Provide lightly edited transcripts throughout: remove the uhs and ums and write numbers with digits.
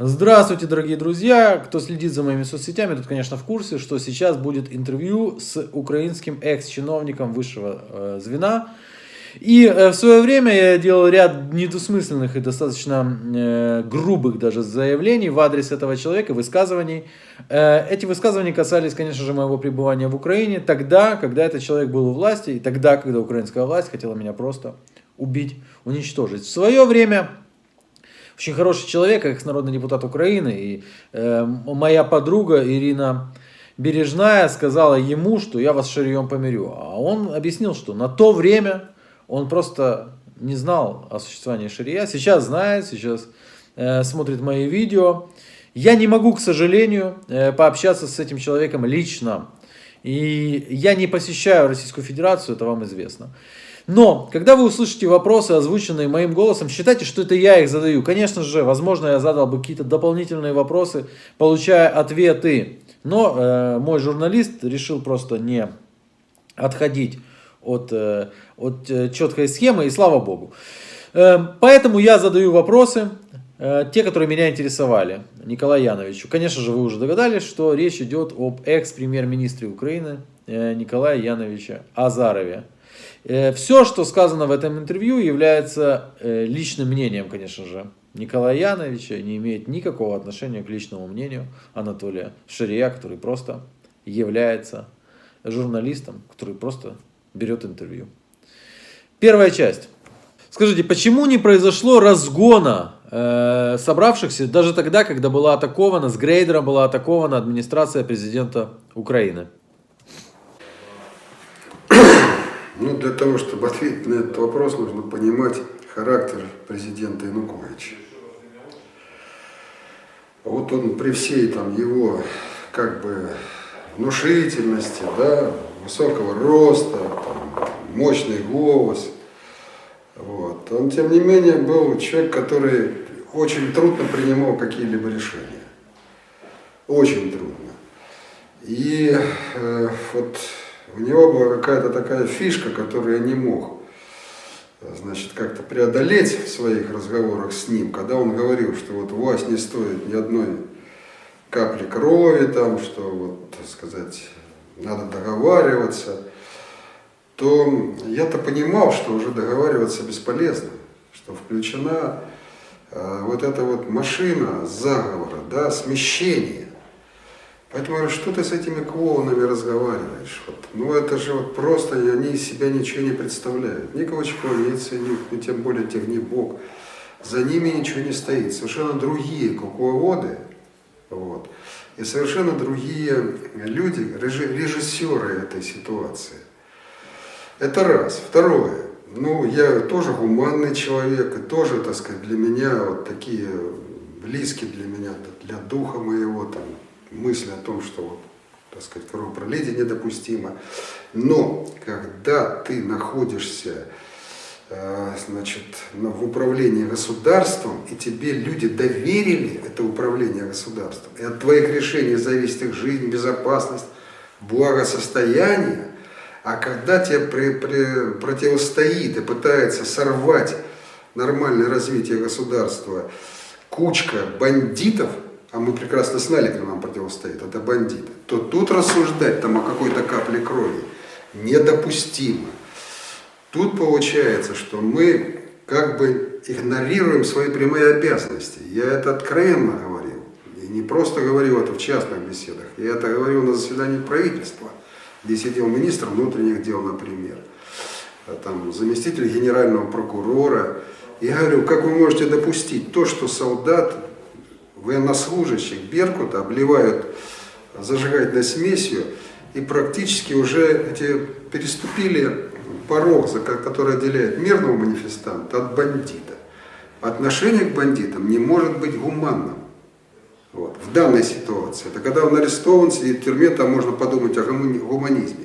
Здравствуйте, дорогие друзья! Кто следит за моими соцсетями, тот, конечно, в курсе, что сейчас будет интервью с украинским экс-чиновником высшего звена. И в свое время я делал ряд недвусмысленных и достаточно грубых даже заявлений в адрес этого человека, высказываний. Эти высказывания касались, конечно же, моего пребывания в Украине тогда, когда этот человек был у власти, и тогда, когда украинская власть хотела меня просто убить, уничтожить. В свое время очень хороший человек, экс-народный депутат Украины, и моя подруга Ирина Бережная сказала ему, что я вас шарием помирю. А он объяснил, что на то время он просто не знал о существовании шария. Сейчас знает, сейчас смотрит мои видео. Я не могу, к сожалению, пообщаться с этим человеком лично. И я не посещаю Российскую Федерацию, это вам известно. Но, когда вы услышите вопросы, озвученные моим голосом, считайте, что это я их задаю. Конечно же, возможно, я задал бы какие-то дополнительные вопросы, получая ответы. Но мой журналист решил просто не отходить от четкой схемы, и слава богу. Поэтому я задаю вопросы, те, которые меня интересовали, Николаю Яновичу. Конечно же, вы уже догадались, что речь идет об экс-премьер-министре Украины Николае Яновиче Азарове. Все, что сказано в этом интервью, является личным мнением, конечно же, Николая Яновича, не имеет никакого отношения к личному мнению Анатолия Шария, который просто является журналистом, который просто берет интервью. Первая часть. Скажите, почему не произошло разгона собравшихся даже тогда, когда была атакована, с грейдером была атакована администрация президента Украины? Ну, для того, чтобы ответить на этот вопрос, нужно понимать характер президента Януковича. Вот он при всей там его как бы внушительности, да, высокого роста, там, мощный голос, вот, он тем не менее был человек, который очень трудно принимал какие-либо решения. Очень трудно. И вот у него была какая-то такая фишка, которую я не мог, значит, как-то преодолеть в своих разговорах с ним, когда он говорил, что вот власть не стоит ни одной капли крови, там, что вот, так сказать, надо договариваться, то я-то понимал, что уже договариваться бесполезно, что включена вот эта вот машина заговора, да, смещения. Поэтому я говорю, что ты с этими клоунами разговариваешь? Вот, ну это же вот просто они из себя ничего не представляют. Ни Клочковицы, ни тем более Технибок. За ними ничего не стоит. Совершенно другие кукловоды. Вот, и совершенно другие люди, режиссеры этой ситуации. Это раз. Второе. Ну, я тоже гуманный человек, и тоже, так сказать, для меня вот такие близкие для меня, для духа моего, там, мысли о том, что, вот, так сказать, кровопролитие недопустимо. Но когда ты находишься, значит, в управлении государством, и тебе люди доверили это управление государством, и от твоих решений зависит их жизнь, безопасность, благосостояние, а когда тебе противостоит и пытается сорвать нормальное развитие государства кучка бандитов, а мы прекрасно знали, кто нам противостоит, это бандиты, то тут рассуждать там о какой-то капле крови недопустимо. Тут получается, что мы как бы игнорируем свои прямые обязанности. Я это откровенно говорил. И не просто говорил это в частных беседах. Я это говорил на заседании правительства, где сидел министр внутренних дел, например, там, заместитель генерального прокурора. Я говорю, как вы можете допустить то, что солдат, военнослужащих Беркута обливают зажигательной смесью и практически уже переступили порог, который отделяет мирного манифестанта от бандита. Отношение к бандитам не может быть гуманным. Вот, в данной ситуации. Это когда он арестован, сидит в тюрьме, там можно подумать о гуманизме.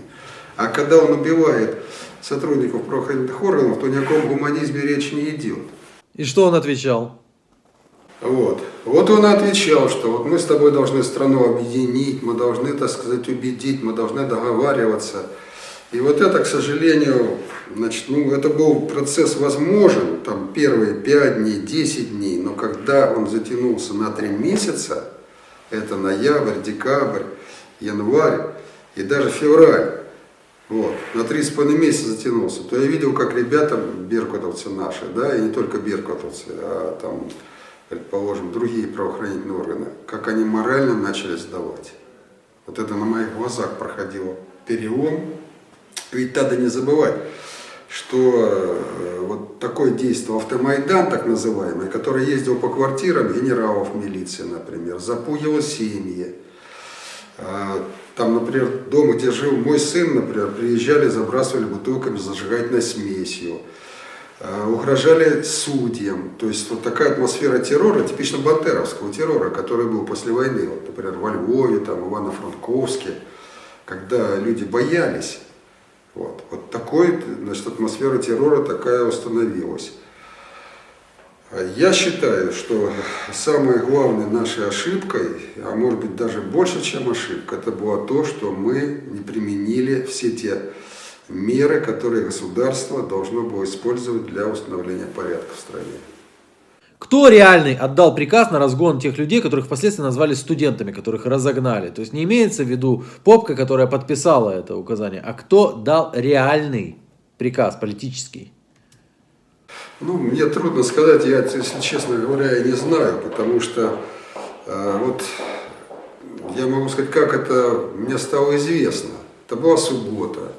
А когда он убивает сотрудников правоохранительных органов, то ни о каком гуманизме речи не идет. И что он отвечал? Вот он отвечал, что вот мы с тобой должны страну объединить, мы должны, так сказать, убедить, мы должны договариваться. И вот это, к сожалению, значит, ну, это был процесс возможен, там, первые 5 дней, 10 дней, но когда он затянулся на 3 месяца, это ноябрь, декабрь, январь и даже февраль, вот, на 3,5 месяца затянулся, то я видел, как ребята, беркутовцы наши, да, и не только беркутовцы, а там, предположим, другие правоохранительные органы, как они морально начали сдавать. Вот это на моих глазах проходило перелом. Ведь надо не забывать, что вот такое действие, автомайдан так называемый, который ездил по квартирам генералов милиции, например, запугивал семьи. Там, например, дома, где жил мой сын, например, приезжали, забрасывали бутылками с зажигательной смесью, угрожали судьям. То есть вот такая атмосфера террора, типично бандеровского террора, который был после войны, вот, например, во Львове, там, Ивано-Франковске, когда люди боялись. Вот такой, значит, атмосфера террора такая установилась. Я считаю, что самой главной нашей ошибкой, а может быть даже больше, чем ошибка, это было то, что мы не применили все те меры, которые государство должно было использовать для установления порядка в стране. Кто реальный отдал приказ на разгон тех людей, которых впоследствии назвали студентами, которых разогнали? То есть не имеется в виду попка, которая подписала это указание, а кто дал реальный приказ политический? Ну, мне трудно сказать, я, если честно говоря, я не знаю, потому что вот я могу сказать, как это мне стало известно. Это была суббота.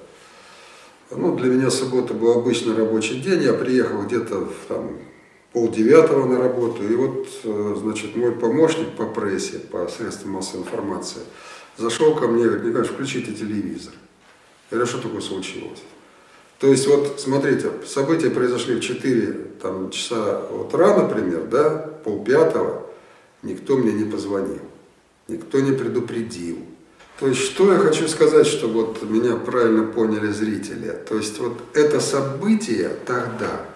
Ну, для меня суббота был обычный рабочий день, я приехал где-то там 8:30 на работу, и вот, значит, мой помощник по прессе, по средствам массовой информации, зашел ко мне и говорит: Николай, включите телевизор. Я говорю: что такое случилось? То есть, вот, смотрите, события произошли в 4 часа утра, например, да, 4:30, никто мне не позвонил, никто не предупредил. То есть, что я хочу сказать, чтобы вот меня правильно поняли зрители. То есть, вот это событие тогда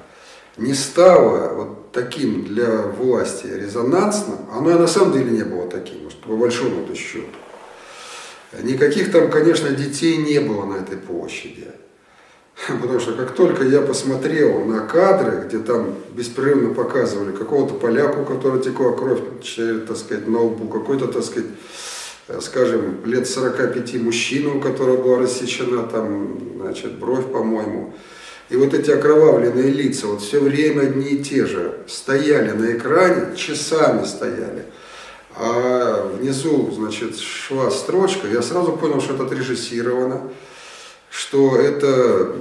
не стало вот таким для власти резонансным, оно и на самом деле не было таким, по большому счету. Никаких там, конечно, детей не было на этой площади. Потому что как только я посмотрел на кадры, где там беспрерывно показывали какого-то поляку, у которого текла кровь, так сказать, на лбу, какой-то, так сказать, скажем, лет 45 мужчину, у которого была рассечена там, значит, бровь, по-моему. И вот эти окровавленные лица, вот все время одни и те же, стояли на экране, часами стояли. А внизу, значит, шла строчка, я сразу понял, что это отрежиссировано, что это,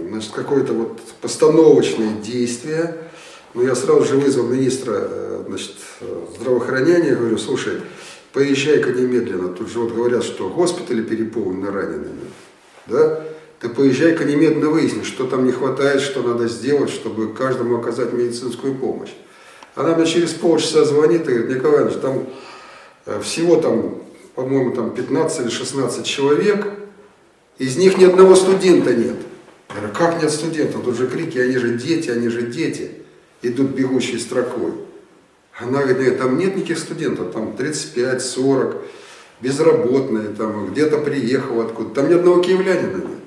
значит, какое-то вот постановочное действие. Но я сразу же вызвал министра, значит, здравоохранения, говорю: слушай, поезжай-ка немедленно, тут же вот говорят, что госпитали переполнены ранеными, да? Ты поезжай-ка немедленно выясни, что там не хватает, что надо сделать, чтобы каждому оказать медицинскую помощь. Она мне через полчаса звонит и говорит: Николай Иванович, там всего там, по-моему, там 15 или 16 человек, из них ни одного студента нет. Я говорю: как нет студентов? Тут же крики, они же дети, идут бегущей строкой. Она говорит: нет, там нет никаких студентов, там 35-40, безработные, там где-то приехал откуда, там ни одного киевлянина нет.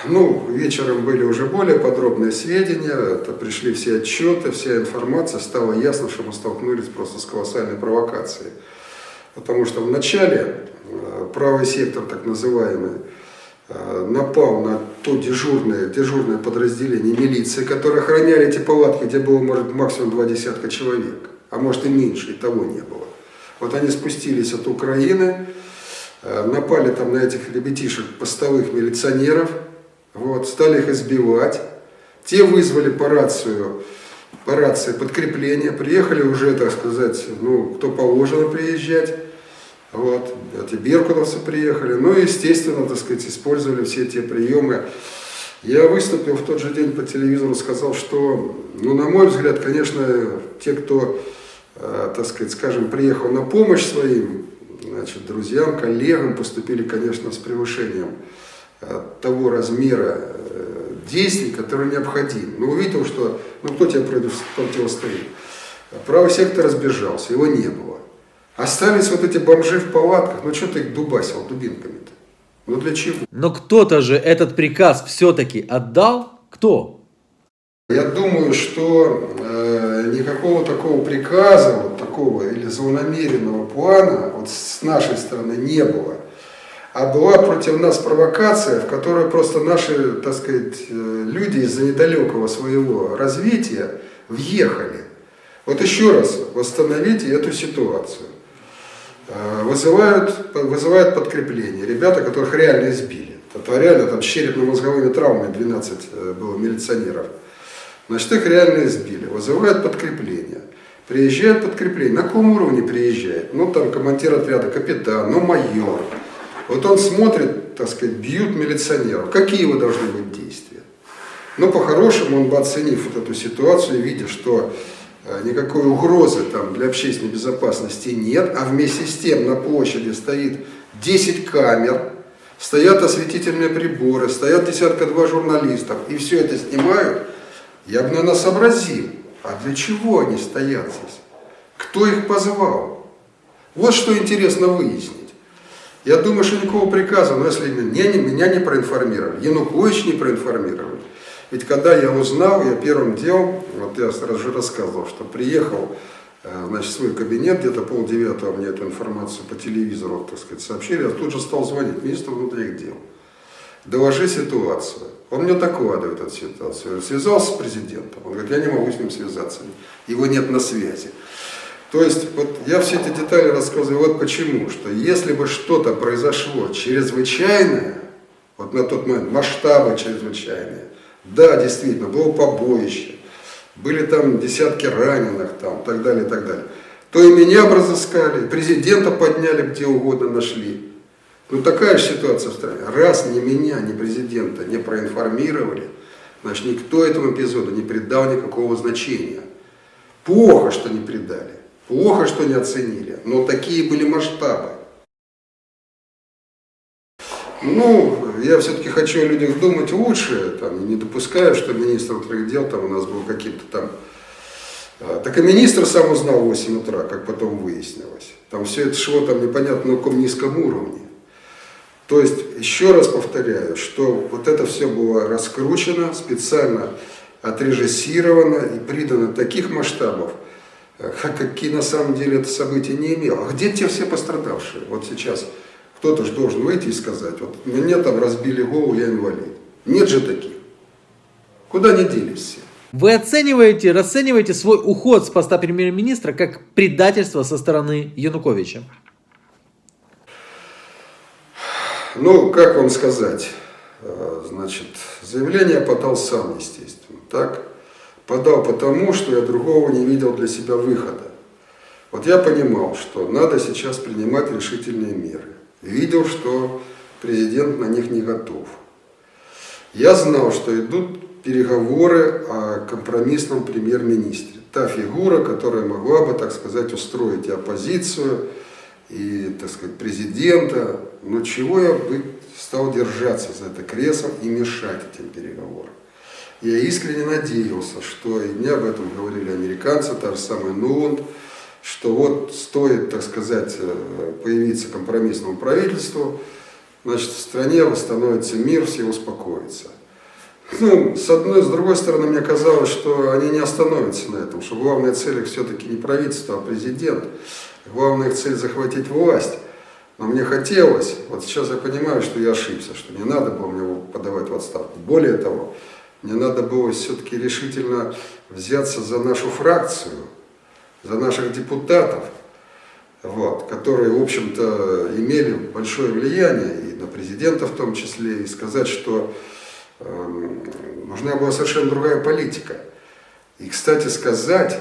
Ну, вечером были уже более подробные сведения, это пришли все отчеты, вся информация, стало ясно, что мы столкнулись просто с колоссальной провокацией. Потому что вначале правый сектор, так называемый, напал на то дежурное подразделение милиции, которое охраняли эти палатки, где было, может, максимум 2 десятка человек, а может и меньше, и того не было. Вот они спустились от Украины, напали там на этих ребятишек, постовых милиционеров, вот, стали их избивать. Те вызвали по рации подкрепление, приехали уже, так сказать, ну, кто положено приезжать. Вот, эти беркутовцы приехали, ну и, естественно, так сказать, использовали все те приемы. Я выступил в тот же день по телевизору, сказал, что, ну, на мой взгляд, конечно, те, кто, так сказать, скажем, приехал на помощь своим, значит, друзьям, коллегам, поступили, конечно, с превышением того размера действий, которые необходимы. Но увидел, что, ну, кто тебе противостоит? Правый сектор разбежался, его не было. Остались вот эти бомжи в палатках, ну что ты их дубасил дубинками-то? Ну для чего? Но кто-то же этот приказ все-таки отдал. Кто? Я думаю, что никакого такого приказа, вот такого или злонамеренного плана вот с нашей стороны не было. А была против нас провокация, в которую просто наши, так сказать, люди из-за недалекого своего развития въехали. Вот еще раз восстановите эту ситуацию. Вызывают подкрепление. Ребята, которых реально избили. Это реально там с черепно-мозговыми травмами 12 было милиционеров. Значит, их реально избили. Вызывают подкрепление. Приезжает подкрепление. На каком уровне приезжает? Ну, там командир отряда, капитан, ну, майор. Вот он смотрит, так сказать, бьют милиционеров. Какие его должны быть действия? Ну, по-хорошему, он бы, оценив вот эту ситуацию, видя, что никакой угрозы там для общественной безопасности нет, а вместе с тем на площади стоит 10 камер, стоят осветительные приборы, стоят 52 журналистов, и все это снимают, я бы, наверное, сообразил, а для чего они стоят здесь? Кто их позвал? Вот что интересно выяснить. Я думаю, что никакого приказа, но если меня не проинформировали, Янукович не проинформировали. Ведь когда я узнал, я первым делом, вот я сразу же рассказывал, что приехал, значит, в свой кабинет, где-то 8:30 мне эту информацию по телевизору, так сказать, сообщили, я тут же стал звонить министру внутренних дел. Доложи ситуацию. Он мне докладывает эту ситуацию. Связался с президентом, он говорит, я не могу с ним связаться, его нет на связи. То есть, вот я все эти детали рассказываю, вот почему, что если бы что-то произошло чрезвычайное, вот на тот момент масштабы чрезвычайные, да, действительно, было побоище, были там десятки раненых, там, так далее, то и меня бы разыскали, и президента подняли, где угодно нашли. Ну, такая же ситуация в стране. Раз ни меня, ни президента не проинформировали, значит, никто этому эпизоду не придал никакого значения. Плохо, что не придали. Плохо, что не оценили, но такие были масштабы. Ну, я все-таки хочу о людях думать лучше, там, не допускаю, что министр внутренних дел там у нас был каким-то там... Так и министр сам узнал в 8 утра, как потом выяснилось. Там все это шло там непонятно на каком низком уровне. То есть, еще раз повторяю, что вот это все было раскручено, специально отрежиссировано и придано таких масштабов, какие на самом деле это событие не имело. А где те все пострадавшие? Вот сейчас кто-то же должен выйти и сказать, вот мне там разбили голову, я инвалид. Нет же таких. Куда они делись все? Вы расцениваете свой уход с поста премьер-министра как предательство со стороны Януковича? Ну, как вам сказать, значит, заявление подал сам, естественно, так? Подал потому, что я другого не видел для себя выхода. Вот я понимал, что надо сейчас принимать решительные меры. Видел, что президент на них не готов. Я знал, что идут переговоры о компромиссном премьер-министре. Та фигура, которая могла бы, так сказать, устроить и оппозицию, и, так сказать, президента. Но чего я бы стал держаться за это кресло и мешать этим переговорам? Я искренне надеялся, что, и мне об этом говорили американцы, та же самая Нуланд, что вот стоит, так сказать, появиться компромиссному правительству, значит, в стране восстановится мир, все успокоятся. Ну, с другой стороны, мне казалось, что они не остановятся на этом, что главная цель их все-таки не правительство, а президент. Главная их цель захватить власть. Но мне хотелось, вот сейчас я понимаю, что я ошибся, что не надо было мне подавать в отставку. Более того, мне надо было все-таки решительно взяться за нашу фракцию, за наших депутатов, вот, которые, в общем-то, имели большое влияние и на президента в том числе, и сказать, что нужна была совершенно другая политика. И, кстати сказать,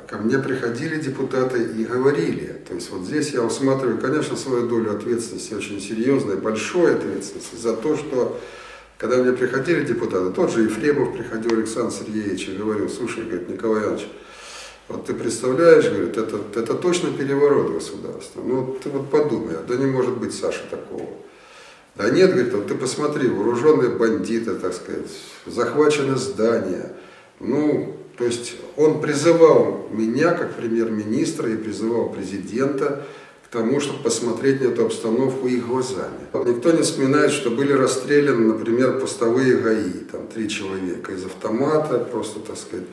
ко мне приходили депутаты и говорили, то есть вот здесь я усматриваю, конечно, свою долю ответственности, очень серьезной, большой ответственности за то, что когда мне приходили депутаты, тот же Ефремов приходил, Александр Сергеевич, и говорил, слушай, говорит, Николай Иванович, вот ты представляешь, говорит, это точно переворот государства. Ну ты вот подумай, да не может быть, Саша, такого. Да нет, говорит, вот ты посмотри, вооруженные бандиты, так сказать, захвачены здания. Ну, то есть он призывал меня как премьер-министра и призывал президента к тому, чтобы посмотреть на эту обстановку их глазами. Никто не вспоминает, что были расстреляны, например, постовые ГАИ, там 3 человека из автомата, просто, так сказать,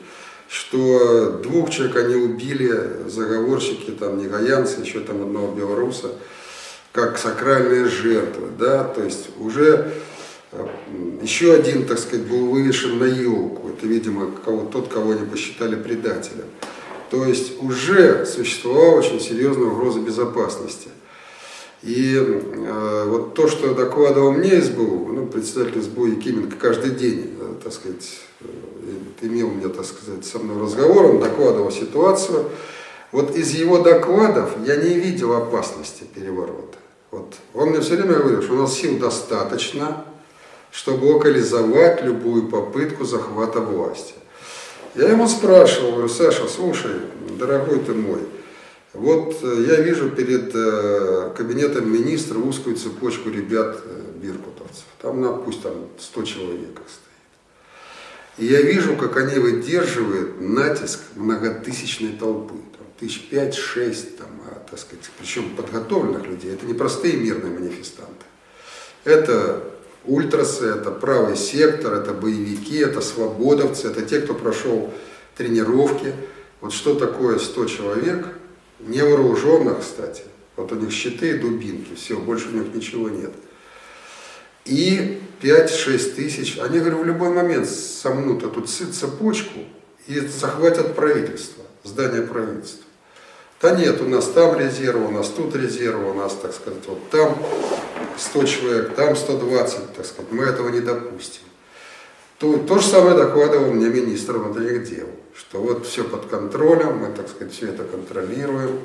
что 2 человек они убили, заговорщики, там, негоянцы, еще там одного белоруса, как сакральные жертвы, да, то есть уже еще один, так сказать, был вывешен на елку, это, видимо, тот, кого они посчитали предателем. То есть уже существовала очень серьезная угроза безопасности. И вот то, что докладывал мне СБУ, ну, председатель СБУ Якименко каждый день, так сказать, имел мне, так сказать, со мной разговор, он докладывал ситуацию. Вот из его докладов я не видел опасности переворота. Вот. Он мне все время говорил, что у нас сил достаточно, чтобы локализовать любую попытку захвата власти. Я ему спрашивал, говорю: Саша, слушай, дорогой ты мой, вот я вижу перед кабинетом министра узкую цепочку ребят беркутовцев. Там, пусть там 100 человек стоит. И я вижу, как они выдерживают натиск многотысячной толпы. Там, 5-6, там, так сказать, причем подготовленных людей. Это не простые мирные манифестанты. Это ультрасы, это правый сектор, это боевики, это свободовцы, это те, кто прошел тренировки. Вот что такое 100 человек, невооруженных, кстати. Вот у них щиты и дубинки, все, больше у них ничего нет. И 5-6 тысяч, они, говорю, в любой момент сомнут эту цепочку и захватят правительство, здание правительства. Да нет, у нас там резервы, у нас тут резервы, у нас, так сказать, вот там 100 человек, там 120, так сказать, мы этого не допустим. То же самое докладывал мне министр внутренних дел, что вот все под контролем, мы, так сказать, все это контролируем.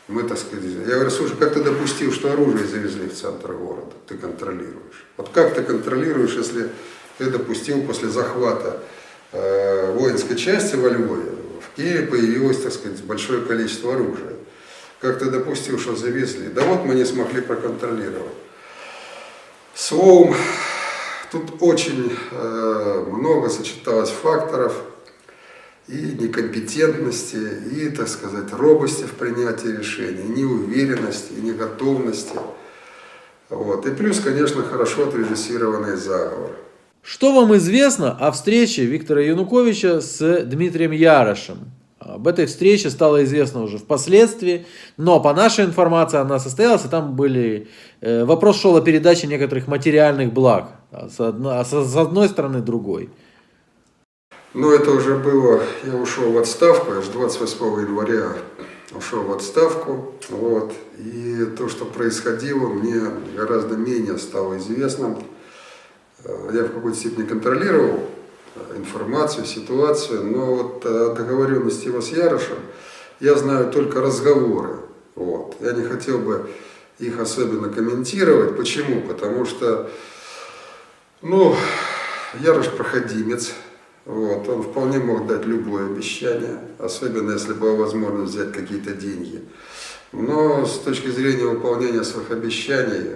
Мы, так сказать, я говорю: слушай, как ты допустил, что оружие завезли в центр города? Ты контролируешь. Вот как ты контролируешь, если ты допустил после захвата воинской части во Львове, в Киеве появилось, так сказать, большое количество оружия? Как ты допустил, что завезли? Да вот мы не смогли проконтролировать. Словом, тут очень много сочеталось факторов и некомпетентности, и, так сказать, робости в принятии решений, неуверенности, и неготовности. Вот. И плюс, конечно, хорошо отрежиссированный заговор. Что вам известно о встрече Виктора Януковича с Дмитрием Ярошем? Об этой встрече стало известно уже впоследствии, но по нашей информации она состоялась, и там вопрос шел о передаче некоторых материальных благ, с одной стороны другой. Но это уже было, я ушел в отставку, я же 28 января ушел в отставку, вот, и то, что происходило, мне гораздо менее стало известным. Я в какой-то степени контролировал информацию, ситуацию, но вот о договоренности его с Ярошем я знаю только разговоры. Вот. Я не хотел бы их особенно комментировать. Почему? Потому что, Ярош проходимец. Вот, он вполне мог дать любое обещание, особенно если была возможность взять какие-то деньги. Но с точки зрения выполнения своих обещаний,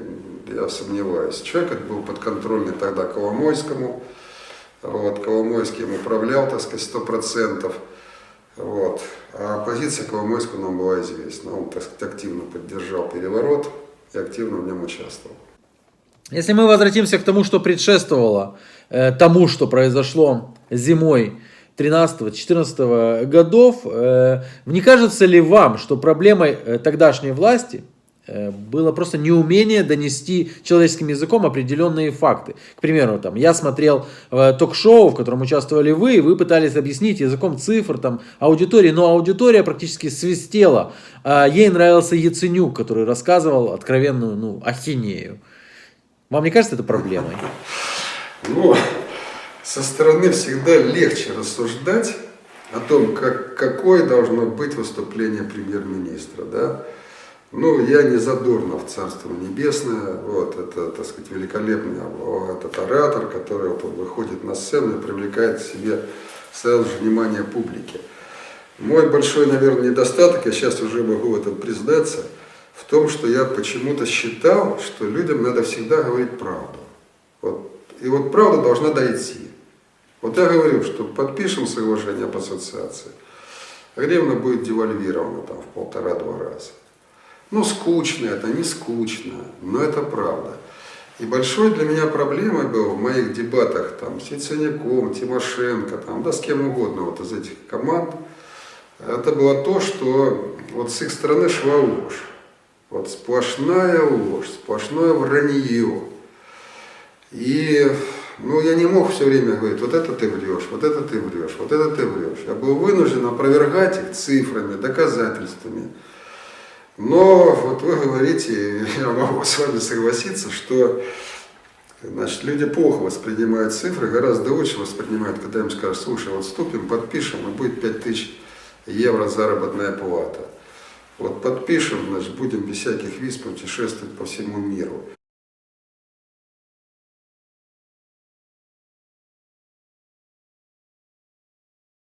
я сомневаюсь. Человек был подконтрольный тогда Коломойскому. Вот, Коломойский им управлял, так сказать, 100%. Вот. А позиция Коломойского нам была известна. Он, так сказать, активно поддержал переворот и активно в нем участвовал. Если мы возвратимся к тому, что предшествовало тому, что произошло зимой 13-14 годов, не кажется ли вам, что проблемой тогдашней власти было просто неумение донести человеческим языком определенные факты? К примеру, я смотрел ток-шоу, в котором участвовали вы, и вы пытались объяснить языком цифр, аудитории, но аудитория практически свистела. Ей нравился Яценюк, который рассказывал откровенную ахинею. Вам не кажется это проблемой? Со стороны всегда легче рассуждать о том, какое должно быть выступление премьер-министра, да? Я не Задорнов, Царство Небесное, вот, это, так сказать, великолепный этот оратор, который вот выходит на сцену и привлекает к себе сразу же внимание публики. Мой большой, наверное, недостаток, я сейчас уже могу в этом признаться, в том, что я почему-то считал, что людям надо всегда говорить правду. Вот. И вот правда должна дойти. Вот я говорю, что подпишем соглашение об ассоциации, гривна будет девальвирована в 1,5-2 раза. Ну, скучно это, не скучно, но это правда. И большой для меня проблемой был в моих дебатах там, с Яценюком, Тимошенко, там, да с кем угодно вот из этих команд, это было то, что вот с их стороны шла ложь. Вот сплошная ложь, сплошное вранье. И ну, я не мог все время говорить, вот это ты врешь, вот это ты врешь, вот это ты врешь. Я был вынужден опровергать их цифрами, доказательствами. Но вот вы говорите, я могу с вами согласиться, что значит, люди плохо воспринимают цифры, гораздо лучше воспринимают, когда им скажут, слушай, вот вступим, подпишем, и будет 5000 евро заработная плата. Вот подпишем, значит, будем без всяких виз путешествовать по всему миру.